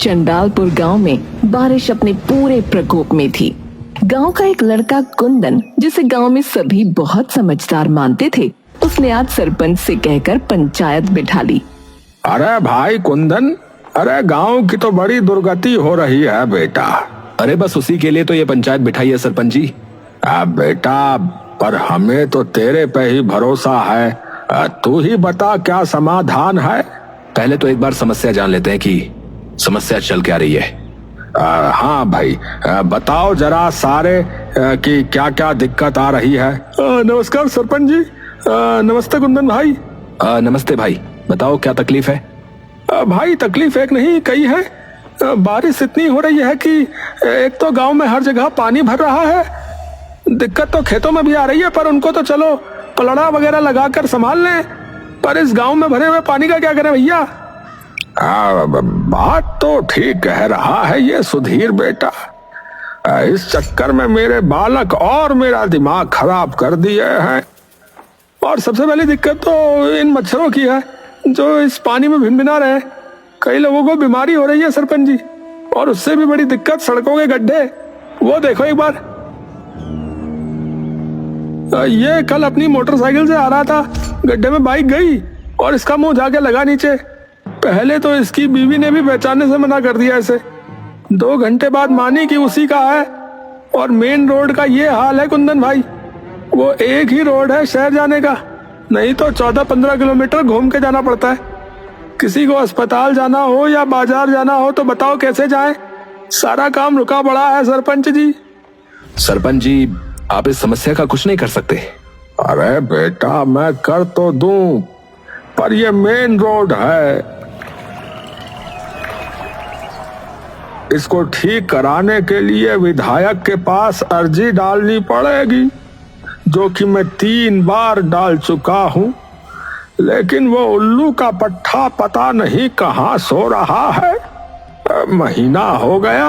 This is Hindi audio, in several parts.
चंडालपुर गांव में बारिश अपने पूरे प्रकोप में थी। गांव का एक लड़का कुंदन, जिसे गांव में सभी बहुत समझदार मानते थे, उसने आज सरपंच से कहकर पंचायत बिठा ली। अरे भाई कुंदन, अरे गांव की तो बड़ी दुर्गति हो रही है बेटा। अरे बस उसी के लिए तो ये पंचायत बिठाई है सरपंच जी। बेटा, पर हमें तो तेरे पे ही भरोसा है। तू ही बता क्या समाधान है। पहले तो एक बार समस्या जान लेते हैं कि समस्या चल क्या रही है। हाँ भाई, बताओ जरा सारे कि क्या क्या दिक्कत आ रही है। नमस्कार सरपंच जी। नमस्ते कुंदन भाई। नमस्ते भाई, बताओ क्या तकलीफ है। भाई तकलीफ एक नहीं कई है। बारिश इतनी हो रही है कि एक तो गांव में हर जगह पानी भर रहा है। दिक्कत तो खेतों में भी आ रही है, पर उनको तो चलो पलड़ा वगैरह लगाकर संभाल लें, पर इस गांव में भरे हुए पानी का क्या करें भैया। बात तो ठीक कह रहा है ये सुधीर बेटा। इस चक्कर में मेरे बालक और मेरा दिमाग खराब कर दिए हैं। और सबसे पहली दिक्कत तो इन मच्छरों की है जो इस पानी में भिनभिना रहे हैं। कई लोगों को बीमारी हो रही है सरपंच जी। और उससे भी बड़ी दिक्कत सड़कों के गड्ढे। वो देखो एक बार, ये कल अपनी मोटरसाइकिल से आ रहा था, गड्ढे में बाइक गई और इसका मुंह जाके लगा नीचे। पहले तो इसकी बीवी ने भी पहचानने से मना कर दिया इसे। 2 घंटे बाद मानी कि उसी का है। और मेन रोड का ये हाल है कुंदन भाई, वो एक ही रोड है शहर जाने का, नहीं तो 14-15 किलोमीटर घूम के जाना पड़ता है। किसी को अस्पताल जाना हो या बाजार जाना हो तो बताओ कैसे जाएं। सारा काम रुका पड़ा है सरपंच जी। सरपंच जी, आप इस समस्या का कुछ नहीं कर सकते। अरे बेटा, मैं कर तो दूं, पर ये मेन रोड है। इसको ठीक कराने के लिए विधायक के पास अर्जी डालनी पड़ेगी, जो कि मैं 3 बार डाल चुका हूं। लेकिन वो उल्लू का पट्टा पता नहीं कहां सो रहा है। महीना हो गया,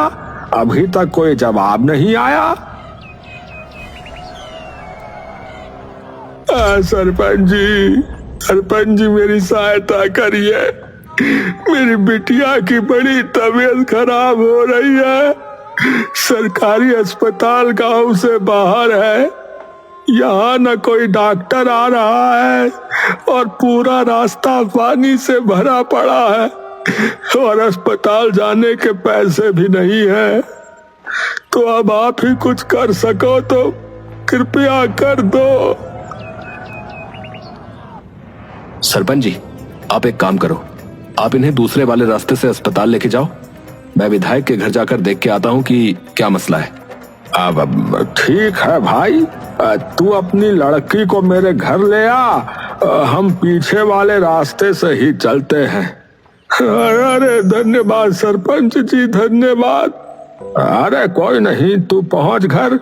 अभी तक कोई जवाब नहीं आया। सरपंच जी मेरी सहायता करिए। मेरी बिटिया की बड़ी तबीयत खराब हो रही है। सरकारी अस्पताल गांव से बाहर है, यहाँ न कोई डॉक्टर आ रहा है और पूरा रास्ता पानी से भरा पड़ा है और अस्पताल जाने के पैसे भी नहीं है। तो अब आप ही कुछ कर सको तो कृपया कर दो। सरपंच जी, आप एक काम करो, आप इन्हें दूसरे वाले रास्ते से अस्पताल लेके जाओ। मैं विधायक के घर जाकर देख के आता हूँ कि क्या मसला है। अब ठीक है भाई, तू अपनी लड़की को मेरे घर ले आ, हम पीछे वाले रास्ते से ही चलते हैं। अरे धन्यवाद सरपंच जी, धन्यवाद। अरे कोई नहीं, तू पहुंच घर,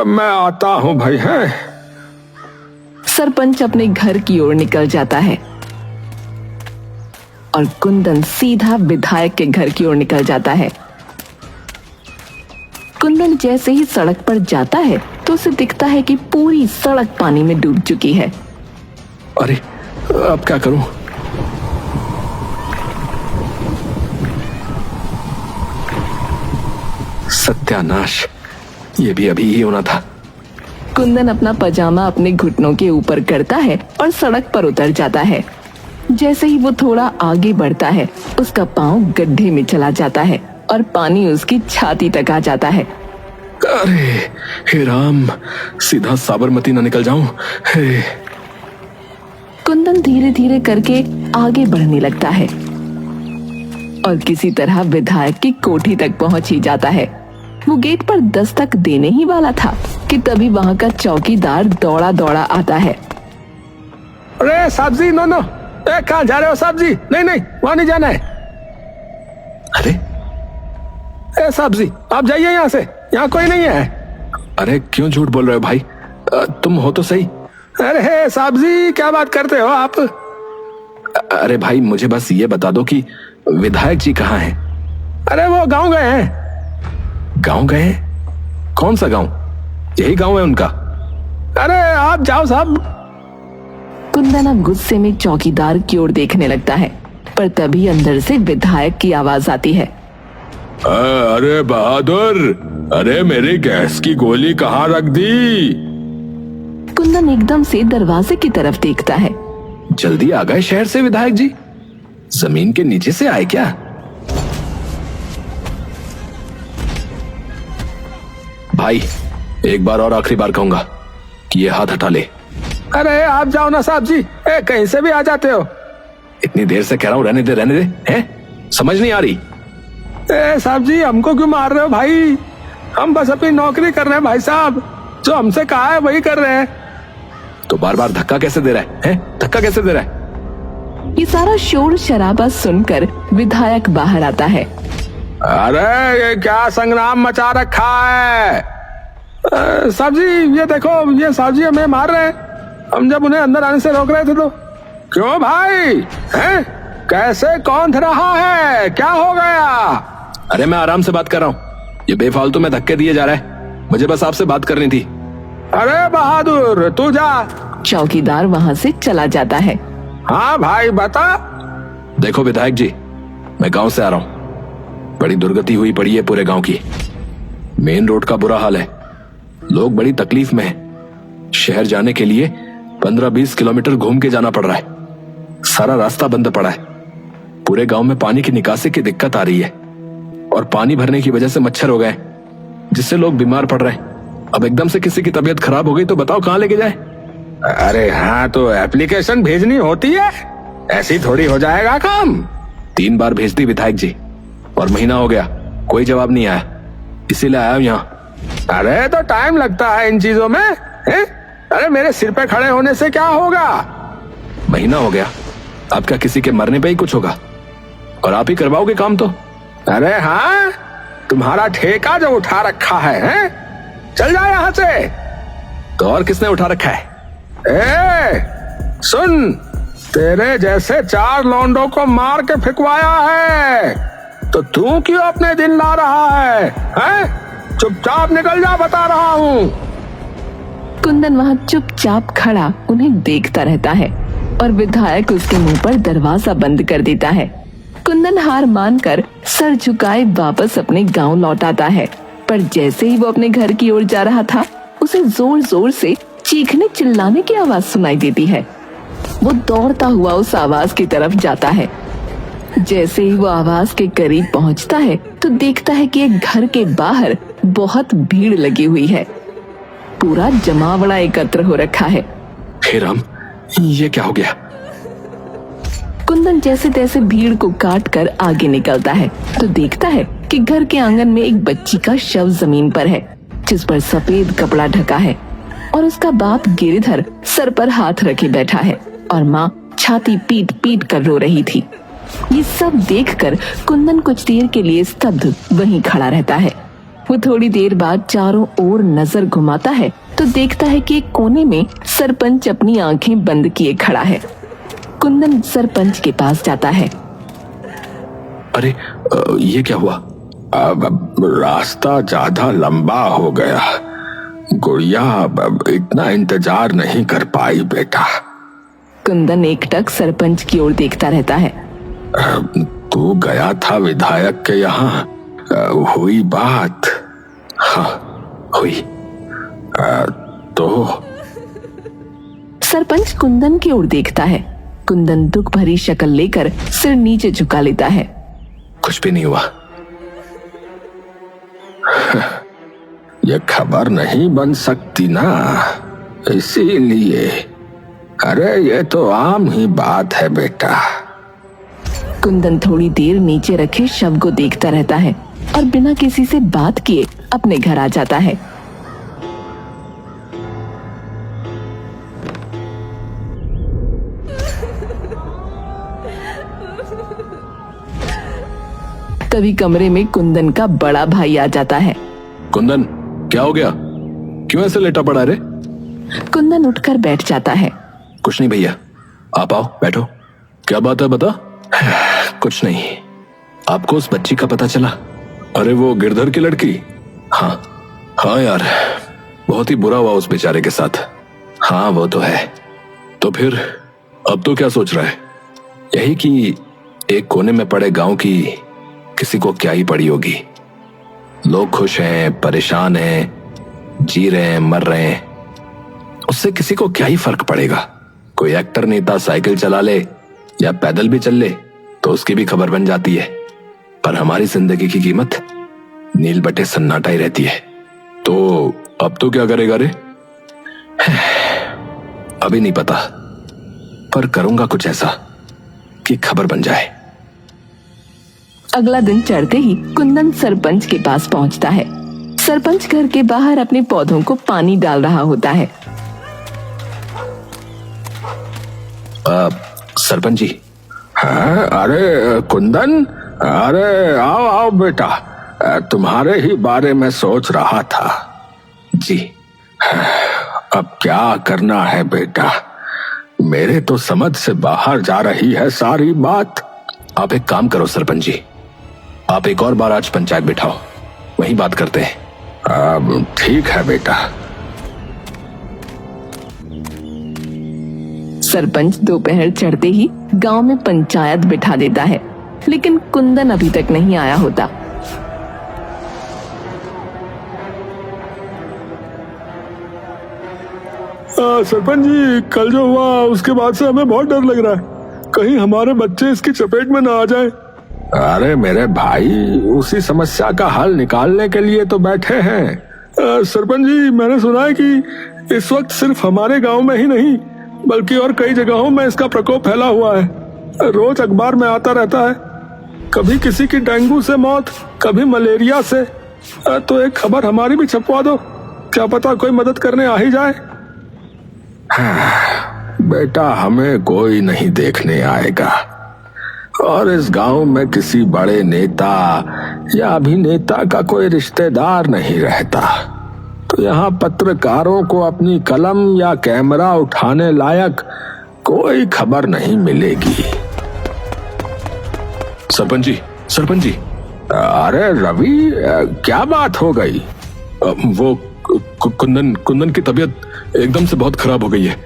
मैं आता हूँ भाई। है सरपंच अपने घर की ओर निकल जाता है और कुंदन सीधा विधायक के घर की ओर निकल जाता है। कुंदन जैसे ही सड़क पर जाता है तो उसे दिखता है कि पूरी सड़क पानी में डूब चुकी है। अरे अब क्या करूं? सत्यानाश, ये भी अभी ही होना था। कुंदन अपना पजामा अपने घुटनों के ऊपर करता है और सड़क पर उतर जाता है। जैसे ही वो थोड़ा आगे बढ़ता है, उसका पांव गड्ढे में चला जाता है और पानी उसकी छाती तक आ जाता है। अरे हे राम, सीधा साबरमती ना निकल जाऊं। हे। कुंदन धीरे धीरे करके आगे बढ़ने लगता है और किसी तरह विधायक की कोठी तक पहुंच ही जाता है। वो गेट पर दस्तक देने ही वाला था कि तभी वहां का चौकीदार दौड़ा दौड़ा आता है। अरे साहब जी, नो नो, कहाँ जा रहे हो साहब जी? नहीं नहीं, वहां नहीं जाना है। अरे साहब जी, आप जाइए यहाँ से, यहाँ कोई नहीं है। अरे क्यों झूठ बोल रहे हो भाई? तुम हो तो सही। अरे साहब जी, क्या बात करते हो आप? अरे भाई, मुझे बस ये बता दो कि विधायक जी कहाँ हैं? अरे वो गांव गए हैं। गांव गए? कौन सा गांव? यही गांव है उनका? अरे आप जाओ साहब। कुंदन अब गुस्से में चौकीदार की ओर देखने लगता है, पर तभी अंदर से विधायक की आवाज आती है। अरे बहादुर, अरे मेरी गैस की गोली कहाँ रख दी? कुंदन एकदम से दरवाजे की तरफ देखता है। जल्दी आ गए शहर से विधायक जी? जमीन के नीचे से आए क्या? भाई, एक बार और आखिरी बार कहूंगा कि ये हाथ हटा ले। अरे आप जाओ ना साहब जी, कहीं से भी आ जाते हो। इतनी देर से कह रहा हूं रहने दे, हैं? समझ नहीं आ रही? साहब जी हमको क्यों मार रहे हो भाई? हम बस अपनी नौकरी कर रहे हैं भाई साहब, जो हमसे कहा है वही कर रहे हैं। तो बार बार धक्का कैसे दे रहा है? धक्का कैसे दे रहा है? ये सारा शोर शराबा सुनकर विधायक बाहर आता है। अरे ये क्या संग्राम मचा रखा है? साहब जी ये देखो, ये साहब जी हमें मार रहे हैं। हम जब उन्हें अंदर आने से रोक रहे थे तो। क्यों भाई, हैं? कैसे कौन रहा है? क्या हो गया? अरे मैं आराम से बात कर रहा हूँ, ये बेफालतू में धक्के दिए जा रहा है। मुझे बस आपसे बात करनी थी। अरे बहादुर तू जा। चौकीदार वहाँ से चला जाता है। हाँ भाई बता। देखो विधायक जी, मैं गांव से आ रहा हूँ। बड़ी दुर्गति हुई पड़ी है पूरे गांव की। मेन रोड का बुरा हाल है, लोग बड़ी तकलीफ में हैं। शहर जाने के लिए 15-20 किलोमीटर घूम के जाना पड़ रहा है। सारा रास्ता बंद पड़ा है। पूरे गांव में पानी की निकासी की दिक्कत आ रही है और पानी भरने की वजह से मच्छर हो गए, जिससे लोग बीमार पड़ रहे हैं। अब एकदम से किसी की तबीयत खराब हो गई तो बताओ कहाँ लेके जाए? अरे हाँ, तो एप्लीकेशन भेजनी होती है, ऐसी थोड़ी हो जाएगा काम। 3 बार भेज दी विधायक जी और महीना हो गया, कोई जवाब नहीं आया, इसीलिए आया हूं यहाँ। अरे तो टाइम लगता है इन चीजों में, है? अरे मेरे सिर पे खड़े होने से क्या होगा? महीना हो गया, अब क्या किसी के मरने पे ही कुछ होगा? और आप ही करवाओगे काम तो? अरे हाँ, तुम्हारा ठेका जो उठा रखा है? चल जा यहाँ से। तो और किसने उठा रखा है? सुन, तेरे जैसे 4 लौंडों को मार के फिकवाया है, तो तू क्यों अपने दिन ला रहा है? चुपचाप निकल जा, बता रहा हूँ। कुंदन वहाँ चुपचाप खड़ा उन्हें देखता रहता है और विधायक उसके मुंह पर दरवाजा बंद कर देता है। कुंदन हार मानकर सर झुकाए वापस अपने गांव लौट आता है, पर जैसे ही वो अपने घर की ओर जा रहा था, उसे जोर जोर से चीखने चिल्लाने की आवाज सुनाई देती है। वो दौड़ता हुआ उस आवाज की तरफ जाता है। जैसे ही वो आवाज के करीब पहुंचता है तो देखता है कि एक घर के बाहर बहुत भीड़ लगी हुई है। पूरा जमावड़ा एकत्र हो रखा है। हे राम, ये क्या हो गया? कुंदन जैसे तैसे भीड़ को काट कर आगे निकलता है तो देखता है कि घर के आंगन में एक बच्ची का शव जमीन पर है, जिस पर सफेद कपड़ा ढका है और उसका बाप गिरिधर सर पर हाथ रखे बैठा है और माँ छाती पीट पीट कर रो रही थी। ये सब देखकर कुंदन कुछ देर के लिए स्तब्ध वहीं खड़ा रहता है। वो थोड़ी देर बाद चारों ओर नजर घुमाता है तो देखता है कि एक कोने में सरपंच अपनी आंखें बंद किए खड़ा है। कुंदन सरपंच के पास जाता है। अरे ये क्या हुआ? अब रास्ता ज्यादा लंबा हो गया, गुड़िया अब इतना इंतजार नहीं कर पाई बेटा। कुंदन एकटक सरपंच की ओर देखता रहता है। तू गया था विधायक के यहाँ, हुई बात? हाँ हुई। तो सरपंच कुंदन की ओर देखता है। कुंदन दुख भरी शक्ल लेकर सिर नीचे झुका लेता है। कुछ भी नहीं हुआ। ये खबर नहीं बन सकती ना, इसीलिए। अरे ये तो आम ही बात है बेटा। कुंदन थोड़ी देर नीचे रखे शव को देखता रहता है और बिना किसी से बात किए अपने घर आ जाता है। तभी कमरे में कुंदन का बड़ा भाई आ जाता है। कुंदन, क्या हो गया? क्यों ऐसे लेटा पड़ा रे? कुंदन उठकर बैठ जाता है। कुछ नहीं भैया, आप आओ बैठो। क्या बात है बता? कुछ नहीं। आपको उस बच्ची का पता चला? अरे वो गिरधर की लड़की? हाँ यार, बहुत ही बुरा हुआ उस बेचारे के साथ। हाँ वो तो है। तो फिर अब तो क्या सोच रहा है? यही कि एक कोने में पड़े गांव की किसी को क्या ही पड़ी होगी। लोग खुश हैं, परेशान हैं, जी रहे हैं, मर रहे हैं, उससे किसी को क्या ही फर्क पड़ेगा। कोई एक्टर नेता साइकिल चला ले या पैदल भी चल ले तो उसकी भी खबर बन जाती है। पर हमारी जिंदगी की कीमत नील बटे सन्नाटा ही रहती है। तो अब तो क्या करेगा रे? अभी नहीं पता, पर करूंगा कुछ ऐसा कि खबर बन जाए। अगला दिन चढ़ते ही कुंदन सरपंच के पास पहुंचता है। सरपंच घर के बाहर अपने पौधों को पानी डाल रहा होता है। सरपंच जी। हाँ, अरे कुंदन, अरे आओ आओ बेटा, तुम्हारे ही बारे में सोच रहा था। जी। अब क्या करना है बेटा? मेरे तो समझ से बाहर जा रही है सारी बात। आप एक काम करो सरपंच जी, आप एक और बार आज पंचायत बिठाओ, वहीं बात करते हैं। अब ठीक है बेटा। सरपंच दोपहर चढ़ते ही गांव में पंचायत बिठा देता है, लेकिन कुंदन अभी तक नहीं आया होता। सरपंच जी, कल जो हुआ उसके बाद से हमें बहुत डर लग रहा है, कहीं हमारे बच्चे इसकी चपेट में ना आ जाएं। अरे मेरे भाई, उसी समस्या का हल निकालने के लिए तो बैठे हैं। सरपंच जी, मैंने सुना है कि इस वक्त सिर्फ हमारे गांव में ही नहीं बल्कि और कई जगहों में इसका प्रकोप फैला हुआ है। रोज अखबार में आता रहता है, कभी किसी की डेंगू से मौत, कभी मलेरिया से। तो एक खबर हमारी भी छपवा दो, क्या पता कोई मदद करने आ ही जाए। बेटा, हमें कोई नहीं देखने आएगा और इस गांव में किसी बड़े नेता या अभिनेता का कोई रिश्तेदार नहीं रहता, तो यहाँ पत्रकारों को अपनी कलम या कैमरा उठाने लायक कोई खबर नहीं मिलेगी। सरपंच जी, सरपंच जी। अरे रवि, क्या बात हो गई? वो कुंदन की तबीयत एकदम से बहुत खराब हो गई है,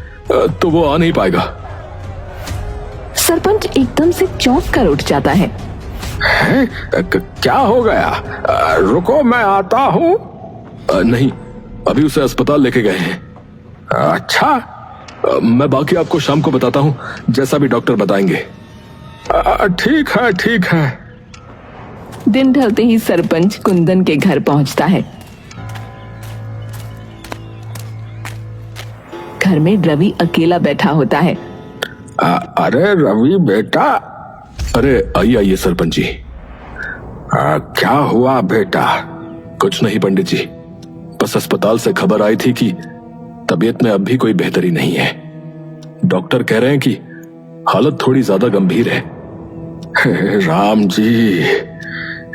तो वो आ नहीं पाएगा। सरपंच एकदम से चौंक कर उठ जाता है। क्या हो गया? रुको, मैं आता हूँ। नहीं, अभी उसे अस्पताल लेके गए हैं। अच्छा, मैं बाकी आपको शाम को बताता हूँ, जैसा भी डॉक्टर बताएंगे। ठीक है, ठीक है। दिन ढलते ही सरपंच कुंदन के घर पहुंचता है। घर में रवि अकेला बैठा होता है। अरे रवि बेटा। अरे आइए आइए सरपंच जी। क्या हुआ बेटा? कुछ नहीं पंडित जी, बस अस्पताल से खबर आई थी कि तबीयत में अब भी कोई बेहतरी नहीं है। डॉक्टर कह रहे हैं कि हालत थोड़ी ज्यादा गंभीर है। राम जी,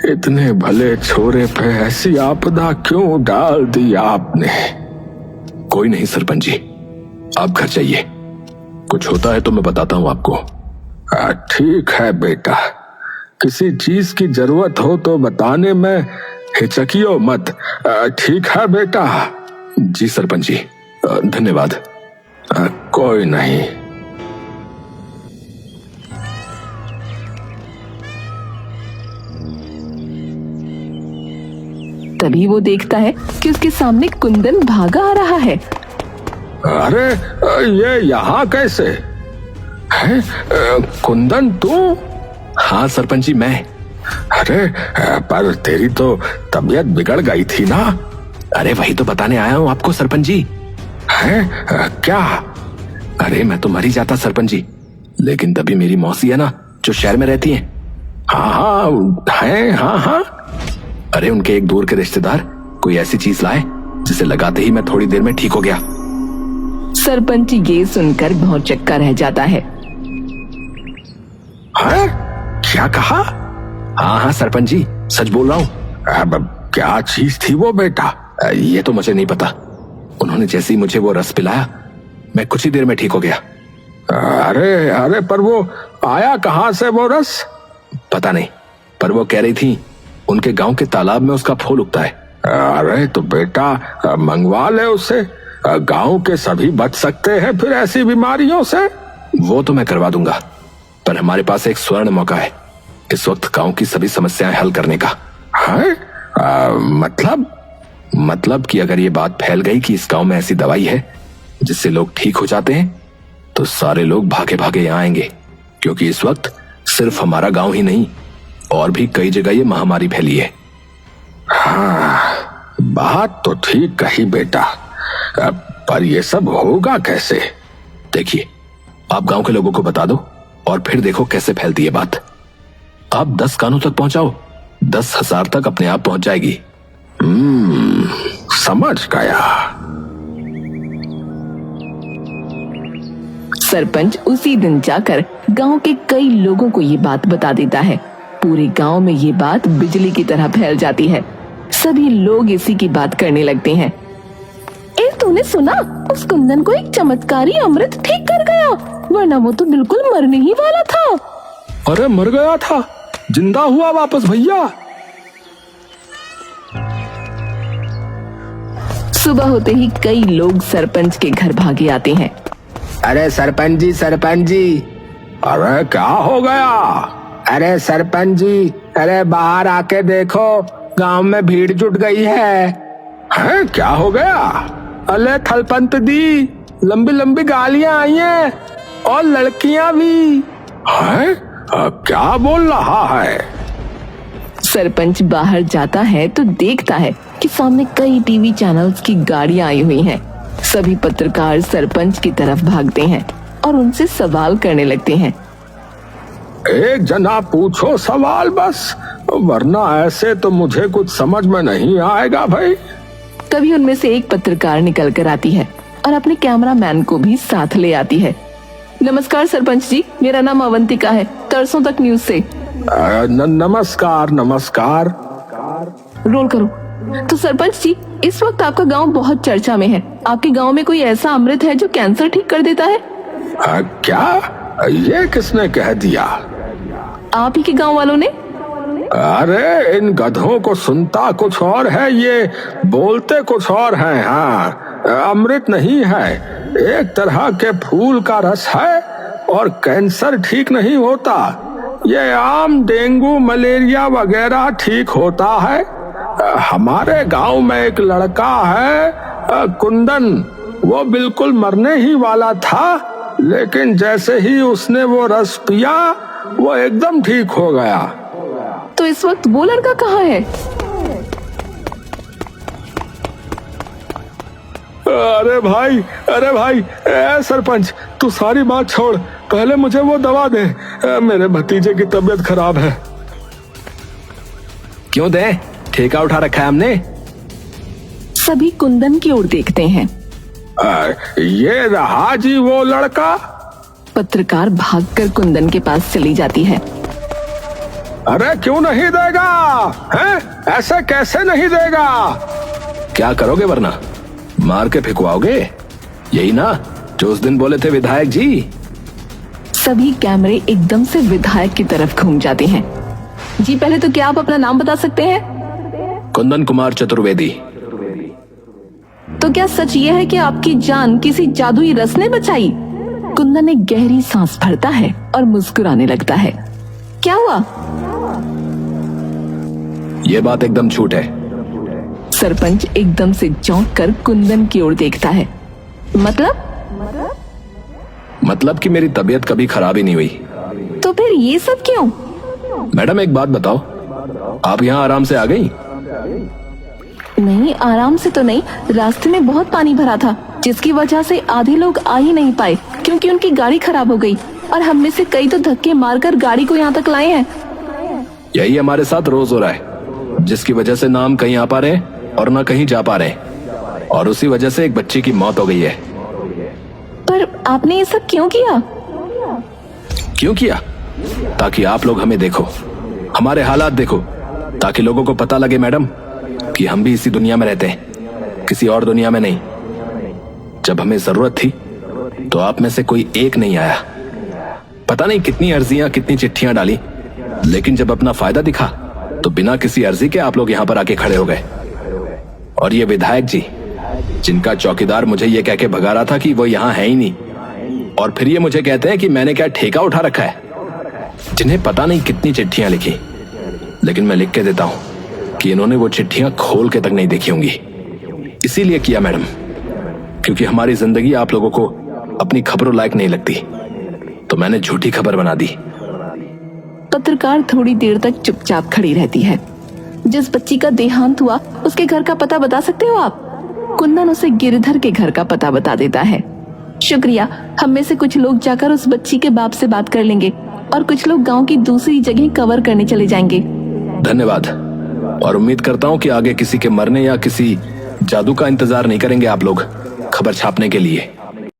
इतने भले छोरे पे ऐसी आपदा क्यों डाल दी आपने? कोई नहीं सरपंच जी, आप घर जाइए, कुछ होता है तो मैं बताता हूँ आपको। ठीक है बेटा, किसी चीज की जरूरत हो तो बताने में हिचकियो मत। ठीक है बेटा। जी सरपंच जी, धन्यवाद। कोई नहीं। तभी वो देखता है कि उसके सामने कुंदन भागा आ रहा है। अरे ये यहाँ कैसे है? कुंदन तू? हाँ सरपंच जी, मैं। अरे पर तेरी तो तबीयत बिगड़ गई थी ना? अरे वही तो बताने आया हूँ आपको सरपंच जी। है क्या? अरे मैं तो मर ही जाता सरपंच जी, लेकिन तभी मेरी मौसी है ना, जो शहर में रहती है। हाँ है, हाँ। अरे उनके एक दूर के रिश्तेदार कोई ऐसी चीज लाए जिसे लगाते ही मैं थोड़ी देर में ठीक हो गया। सरपंच ये सुनकर भौंचक्का रह जाता है। क्या कहा? हाँ सरपंच जी, सच बोल रहा हूँ। अब क्या चीज थी वो बेटा? ये तो मुझे नहीं पता, उन्होंने जैसे ही मुझे वो रस पिलाया मैं कुछ ही देर में ठीक हो गया। अरे पर वो आया कहाँ से वो रस? पता नहीं, पर वो कह रही थी उनके गांव के तालाब में उसका फूल उगता है। अरे तो बेटा मंगवा ले उससे, गांव के सभी बच सकते हैं फिर ऐसी बीमारियों से। वो तो मैं करवा दूंगा, पर हमारे पास एक स्वर्ण मौका है, इस वक्त गांव की सभी समस्याएं हल करने का। है? मतलब कि अगर ये बात फैल गई कि इस गांव में ऐसी दवाई है जिससे लोग ठीक हो जाते हैं, तो सारे लोग भागे भागे यहाँ आएंगे, क्योंकि इस वक्त सिर्फ हमारा गांव ही नहीं और भी कई जगह ये महामारी फैली है। हाँ, बात तो ठीक कही बेटा, पर ये सब होगा कैसे? देखिए, आप गांव के लोगों को बता दो और फिर देखो कैसे फैलती है बात। आप 10 कानों तक पहुंचाओ, 10,000 तक अपने आप पहुंच जाएगी। समझ गया। सरपंच उसी दिन जाकर गांव के कई लोगों को ये बात बता देता है। पूरे गांव में ये बात बिजली की तरह फैल जाती है। सभी लोग इसी की बात करने लगते हैं। तूने सुना, उस कुंदन को एक चमत्कारी अमृत ठीक कर गया, वरना वो तो बिल्कुल मरने ही वाला था। अरे मर गया था, जिंदा हुआ वापस भैया। सुबह होते ही कई लोग सरपंच के घर भागे आते हैं। अरे सरपंच जी। अरे क्या हो गया? अरे सरपंच जी, अरे बाहर आके देखो, गांव में भीड़ जुट गई है। हैं, क्या हो गया? अरे थलपंत दी, लंबी लंबी गालियां आई हैं और लड़कियां भी। हैं? क्या बोल रहा है? सरपंच बाहर जाता है तो देखता है कि सामने कई टीवी चैनल्स की गाड़ियां आई हुई हैं। सभी पत्रकार सरपंच की तरफ भागते हैं और उनसे सवाल करने लगते हैं। एक जना पूछो सवाल बस, वरना ऐसे तो मुझे कुछ समझ में नहीं आएगा भाई। तभी उनमें से एक पत्रकार निकल कर आती है और अपने कैमरामैन को भी साथ ले आती है। नमस्कार सरपंच जी, मेरा नाम अवंतिका है, तरसों तक न्यूज से। नमस्कार। रोल करो। तो सरपंच जी, इस वक्त आपका गांव बहुत चर्चा में है। आपके गांव में कोई ऐसा अमृत है जो कैंसर ठीक कर देता है? क्या? ये किसने कह दिया? आप ही के गांव वालों ने। अरे इन गधों को सुनता कुछ और है, ये बोलते कुछ और है। हाँ, अमृत नहीं है, एक तरह के फूल का रस है और कैंसर ठीक नहीं होता। ये आम डेंगू मलेरिया वगैरह ठीक होता है। हमारे गांव में एक लड़का है कुंदन, वो बिल्कुल मरने ही वाला था, लेकिन जैसे ही उसने वो रस पिया वो एकदम ठीक हो गया। तो इस वक्त वो लड़का कहाँ है? अरे भाई, सरपंच तू सारी बात छोड़, पहले मुझे वो दवा दे, मेरे भतीजे की तबीयत खराब है। क्यों दे? ठेका उठा रखा है हमने। सभी कुंदन की ओर देखते हैं। ये रहा जी वो लड़का। पत्रकार भागकर कुंदन के पास चली जाती है। अरे क्यों नहीं देगा? हैं? ऐसे कैसे नहीं देगा? क्या करोगे वरना? मार के फेंकवाओगे? यही ना जो उस दिन बोले थे विधायक जी। सभी कैमरे एकदम से विधायक की तरफ घूम जाते हैं। जी पहले तो क्या आप अपना नाम बता सकते हैं? कुंदन कुमार चतुर्वेदी। तो क्या सच ये है कि आपकी जान किसी जादुई रस ने बचाई? कुंदन एक गहरी सांस भरता है और मुस्कुराने लगता है। क्या हुआ? ये बात एकदम झूठ है। सरपंच एकदम से चौंक कर कुंदन की ओर देखता है। मतलब कि मेरी तबीयत कभी खराब ही नहीं हुई। तो फिर ये सब क्यों? मैडम एक बात बताओ, आप यहाँ आराम से आ गई? नहीं, आराम से तो नहीं, रास्ते में बहुत पानी भरा था, जिसकी वजह से आधे लोग आ ही नहीं पाए क्योंकि उनकी गाड़ी खराब हो गई और हम में से कई तो धक्के मारकर गाड़ी को यहाँ तक लाए हैं। यही हमारे साथ रोज हो रहा है, जिसकी वजह से ना हम कहीं आ पा रहे और ना कहीं जा पा रहे, और उसी वजह से एक बच्ची की मौत हो गई है। पर आपने ये सब क्यों किया? क्यों किया? ताकि आप लोग हमें देखो, हमारे हालात देखो, ताकि लोगों को पता लगे मैडम कि हम भी इसी दुनिया में रहते हैं, किसी और दुनिया में नहीं। जब हमें जरूरत थी तो आप में से कोई एक नहीं आया। पता नहीं कितनी अर्जियां, कितनी चिट्ठियां डाली, लेकिन जब अपना फायदा दिखा तो बिना किसी अर्जी के आप लोग यहाँ पर आके खड़े हो गए। और ये विधायक जी, जिनका चौकीदार मुझे ये कह के भगा रहा था कि वो यहाँ है ही नहीं, और फिर ये मुझे कहते हैं कि मैंने क्या ठेका उठा रखा है। जिन्हें पता नहीं कितनी चिट्ठियां लिखी, लेकिन मैं लिख के देता हूं कि इन्होंने वो चिट्ठियां खोल के तक नहीं देखी होंगी। इसीलिए किया मैडम, क्योंकि हमारी जिंदगी आप लोगों को अपनी खबरों लायक नहीं लगती, तो मैंने झूठी खबर बना दी। पत्रकार थोड़ी देर तक चुपचाप खड़ी रहती है। जिस बच्ची का देहांत हुआ उसके घर का पता बता सकते हो आप? कुंदन उसे गिरधर के घर का पता बता देता है। शुक्रिया, हम में से कुछ लोग जाकर उस बच्ची के बाप से बात कर लेंगे और कुछ लोग गांव की दूसरी जगह कवर करने चले जाएंगे। धन्यवाद, और उम्मीद करता हूं कि आगे किसी के मरने या किसी जादू का इंतजार नहीं करेंगे आप लोग खबर छापने के लिए।